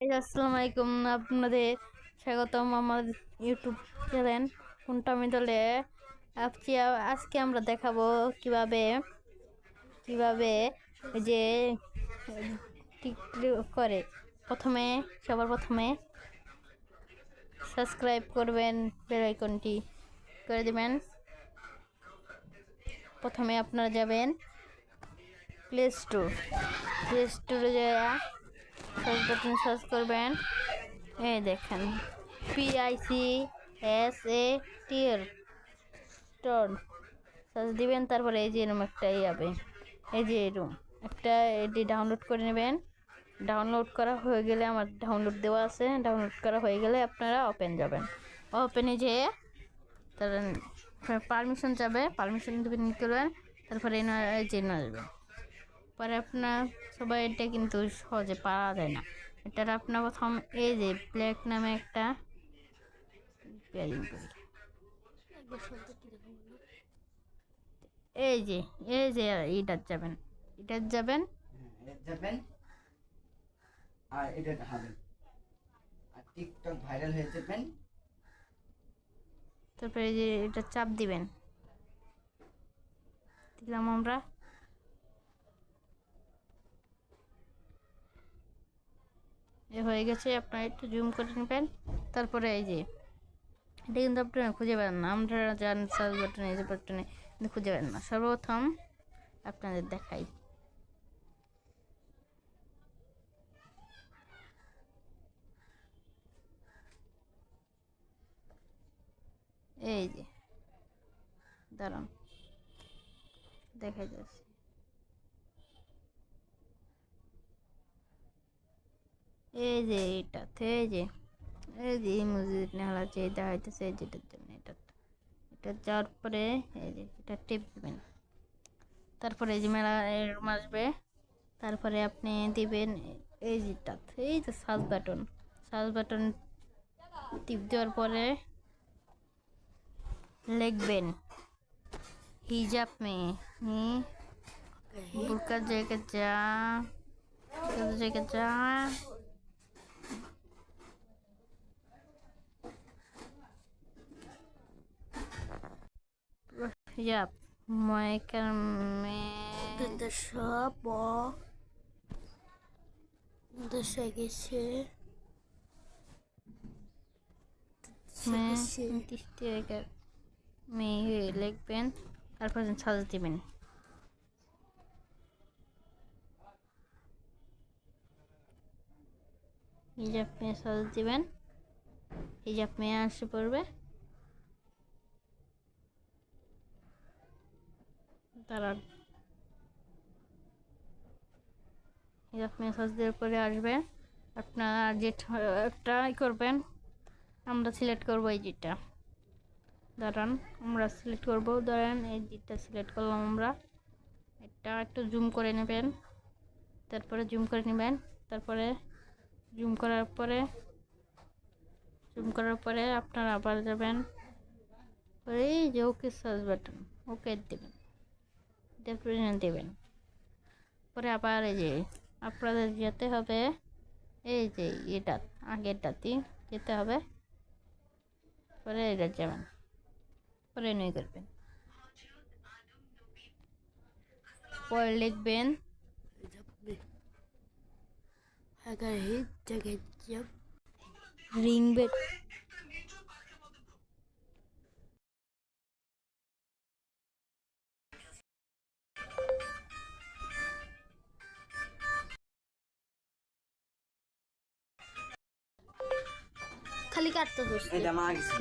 আসসালামু আলাইকুম, আপনাদের স্বাগতম আমার ইউটিউব চ্যানেল কোনটা আমি দলে। আজকে আমরা দেখাবো কিভাবে কিভাবে যে টিকটক করে। সবার প্রথমে সাবস্ক্রাইব করবেন, বেল আইকনটি করে দিবেন। প্রথমে আপনারা যাবেন প্লে স্টোরে যাওয়া সার্চ বাটন সার্চ করবেন। এই দেখেন PICSATR স্টোর সার্চ দিবেন। তারপরে এই যে এরকম একটা যাবে, এই যে এরকম একটা এটি ডাউনলোড করে নেবেন। ডাউনলোড করা হয়ে গেলে, আমার ডাউনলোড দেওয়া আছে, ডাউনলোড করা হয়ে গেলে আপনারা ওপেন যাবেন। ওপেনে যেয়ে তার পারমিশন যাবে, পারমিশন দেবেন করবেন। তারপরে এই যে আসবে। পরে আপনার সবাই এটা কিন্তু সহজে পাওয়া যায় না। এটার আপনার প্রথম এই যে ব্ল্যাক নামে একটা এই যে এটার যাবেন, যাবেন আর এটা ঢাবেন আর টিকটক ভাইরাল হয়ে যাবেন। তারপরে এই যে এটা চাপ দিবেন, দিলাম আমরা। এ হয়ে গেছে, আপনারা একটু জুম করে নেবেন। তারপরে এই যে এটা কিন্তু আপনারা খুঁজে পাবেন না, আমরা যান সার্চ বাটনে, এই যে বাটনে কিন্তু খুঁজে পাবেন না। সর্বপ্রথম আপনাদের দেখাই, এই যে দাঁড়ান দেখা যাচ্ছে, এই যে এটাতে এই যে মসজিদ নেওয়া আছে, এটা হইতেছে যেটার জন্য। এটা যাওয়ার পরে এই যে এটা টিপ দিবেন। তারপরে এই যে মেলা এরকম আসবে। তারপরে আপনি দিবেন এই যেটাতে, এই যে সার্চ বাটন টিপ দেওয়ার পরে লিখবেন হিজাব মেয়ে বুরকার জায়গা হিজাব ময়কার মেয়ে সব দেশে গেছে মেয়ে লিখবেন। তারপর সাজ দিবেন। হিজাব মেয়ে সাজ দিবেন, হিজাব মেয়ে আসে পড়বে। তারা হিজাব মেয়ে সাজ দেওয়ার পরে আসবে। আপনারা যেটা করবেন, আমরা সিলেক্ট করবো এই যেটা, দাঁড়ান আমরা সিলেক্ট করবো। ধরেন এই যেটা সিলেক্ট করলাম আমরা, এটা একটু জুম করে নেবেন। তারপরে জুম করে নেবেন। তারপরে জুম করার পরে আপনারা আবার যাবেন, এই যে ওকে সার্চ বাটন, ওকে দেবেন, দেবেন। পরে আবার এই যে আপনাদের যেতে হবে, এই যে এটা আগেরটাতে যেতে হবে। পরে এটা যাবেন, পরে নই করবেন, পরে লিখবেন রিং বেড। খালি কাটতে হচ্ছে এটা মা গেছে।